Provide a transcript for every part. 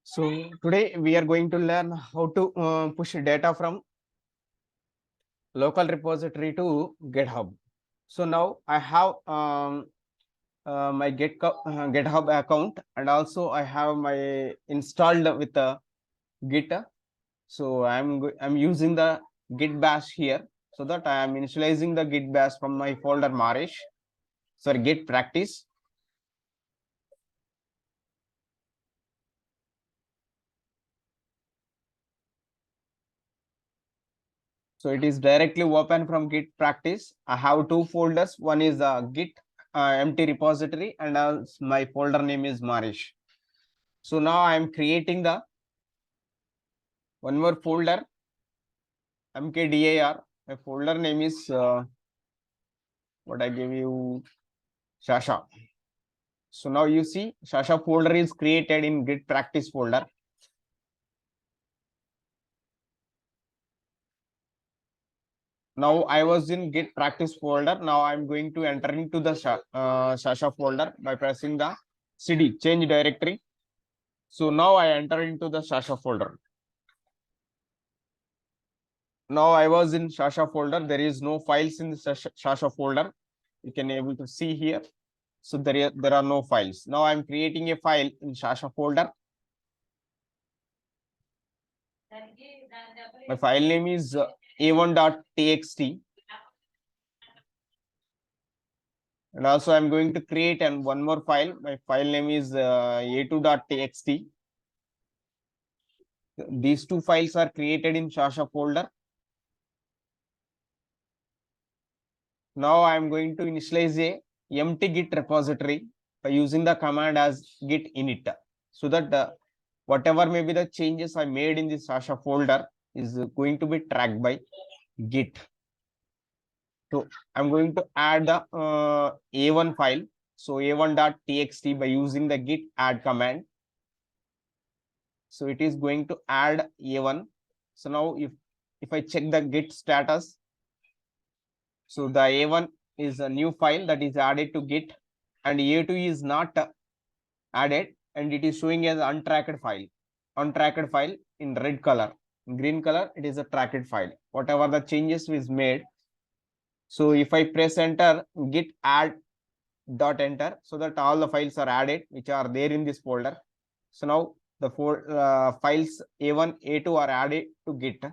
So today we are going to learn how to push data from local repository to GitHub. So now I have my GitHub account, and also I have my installed with the Git. So I'm using the Git Bash here, so that I am initializing the Git Bash from my folder Marish. Sorry, Git practice. So it is directly open from Git practice. I have two folders. One is the Git empty repository, and my folder name is Marish. So now I am creating the one more folder, mkdir. My folder name is what I gave you, Shasha. So now you see Shasha folder is created in Git practice folder. Now I was in Git practice folder. Now I'm going to enter into the Shasha folder by pressing the cd change directory. So now I enter into the Shasha folder. Now I was in Shasha folder. There is no files in the Shasha folder. You can able to see here. So there are no files. Now I'm creating a file in Shasha folder. My file name is a1.txt. And also I'm going to create one more file. My file name is a2.txt. These two files are created in Shasha folder. Now I'm going to initialize a empty Git repository by using the command as git init, so that whatever may be the changes I made in this Shasha folder is going to be tracked by Git. So I'm going to add the a1 file. So a1.txt by using the git add command. So it is going to add a1. So now if I check the git status, so the a1 is a new file that is added to git, and a2 is not added, and it is showing as untracked file. Untracked file in red color. In green color, it is a tracked file. Whatever the changes is made. So if I press enter, git add dot enter, so that all the files are added which are there in this folder. So now the files a1, a2 are added to git.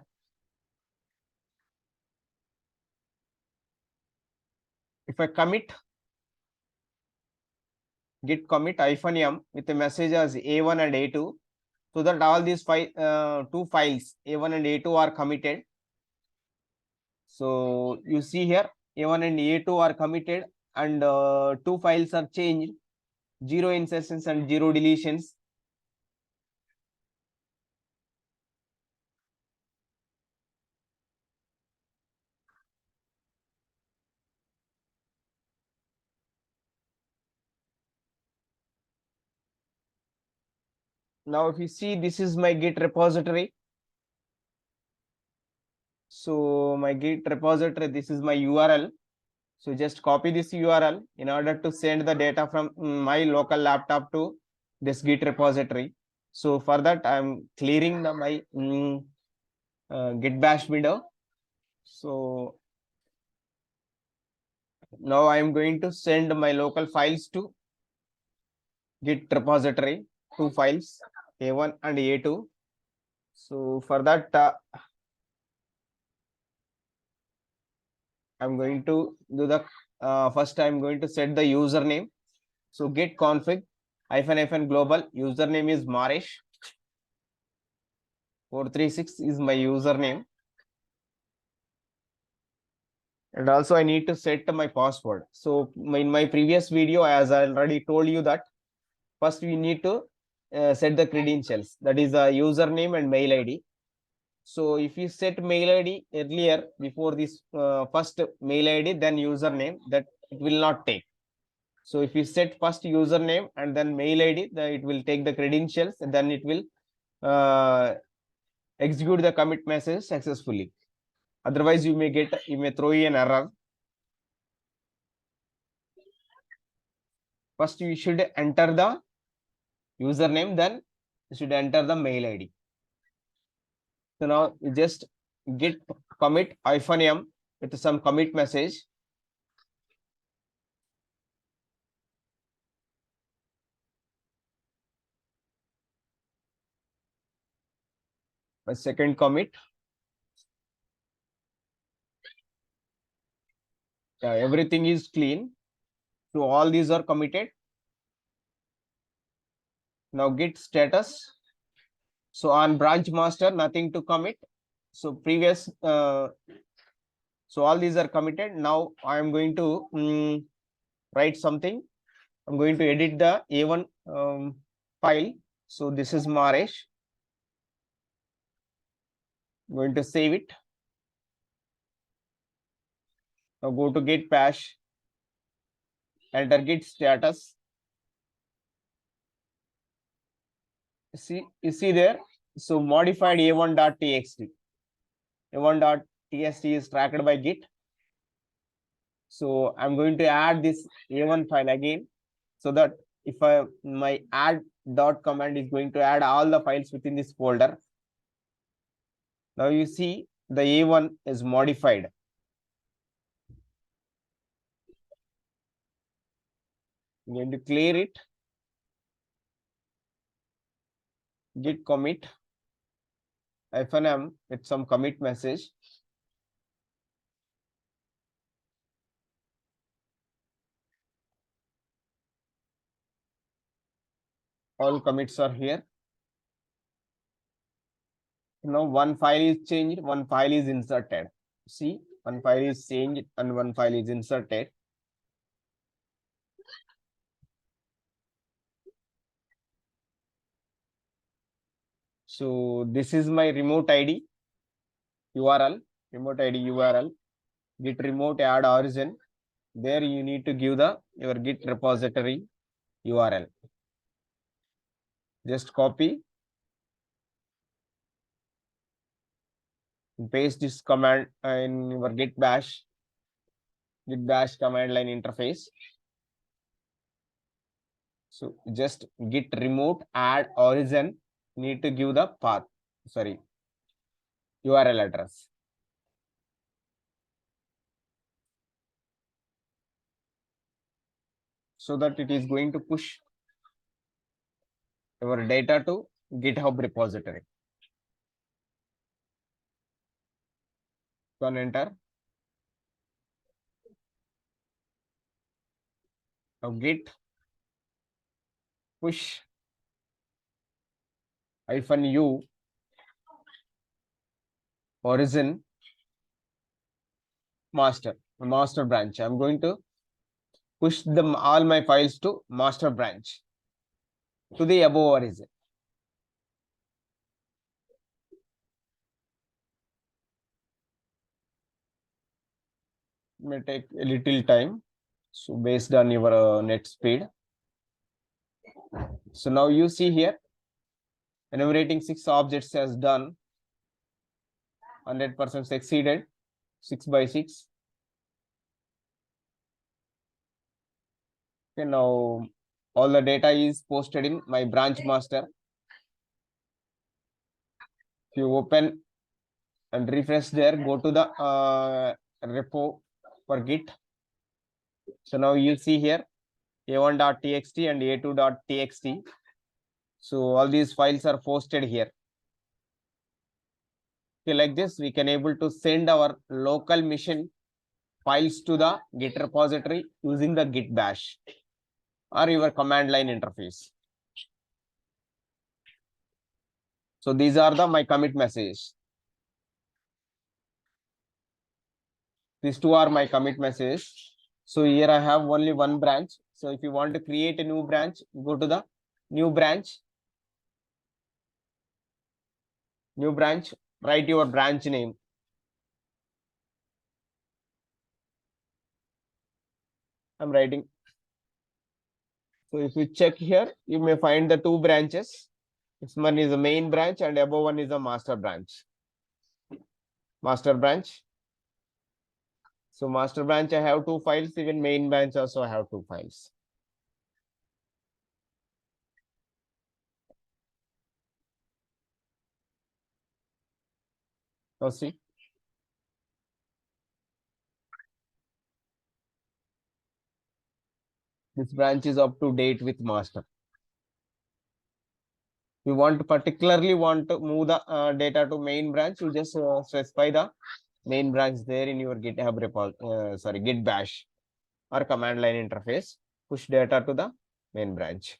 If I commit, git commit -m with a message as a1 and a2, so that all these two files a1 and a2 are committed. So you see here a1 and a2 are committed, and two files are changed, 0 insertions and 0 deletions. Now if you see, this is my Git repository. So my Git repository, this is my URL. So just copy this URL in order to send the data from my local laptop to this Git repository. So for that, I'm clearing my Git bash window. So now I'm going to send my local files to Git repository, two files, A1 and A2. So for that, I'm going to do the first I'm going to set the username. So git config -- global, username is Marish 436 is my username. And also I need to set my password. So in my previous video, as I already told you, that first we need to set the credentials, that is the username and mail ID. So if you set mail ID earlier before this first mail ID, then username, that it will not take. So if you set first username and then mail ID, then it will take the credentials, and then it will execute the commit message successfully. Otherwise, you may throw you an error. First, you should enter the username, then you should enter the mail ID. So now you just git commit -m with some commit message. My second commit. Yeah, everything is clean. So all these are committed. Now git status. So on branch master, nothing to commit. So previous, so all these are committed. Now I am going to write something. I'm going to edit the A1 file. So this is Maresh. I'm going to save it. Now go to git push, enter git status. You see there. So modified a1.txt. a1.txt is tracked by git. So I'm going to add this a1 file again, so that if my add dot command is going to add all the files within this folder. Now you see the a1 is modified. I'm going to clear it. Git commit -m with some commit message. All commits are here. Now one file is changed, one file is inserted. See, one file is changed and one file is inserted. So this is my remote ID URL, remote ID URL, git remote add origin. There you need to give your git repository URL. Just copy, paste this command in your git bash command line interface. So just git remote add origin, need to give the path, sorry, URL address. So that it is going to push your data to GitHub repository. Can enter. Now git push -u origin master branch. I'm going to push them all my files to master branch, to the above origin. It may take a little time. So based on your net speed. So now you see here, enumerating 6 objects has done. 100% exceeded 6 by 6. Okay, now all the data is posted in my branch master. If you open and refresh there, go to the repo for Git. So now you see here a1.txt and a2.txt. So all these files are posted here. Okay, like this, we can able to send our local machine files to the Git repository using the Git bash or your command line interface. So these are my commit messages. These two are my commit messages. So here I have only one branch. So if you want to create a new branch, go to the new branch, write your branch name. I'm writing. So if you check here, you may find the two branches. This one is the main branch and above one is the master branch. Master branch. So master branch, I have 2 files. Even main branch also I have 2 files. Now see, this branch is up to date with master. You particularly want to move the data to main branch, you just specify the main branch there in your GitHub Git bash or command line interface. Push data to the main branch.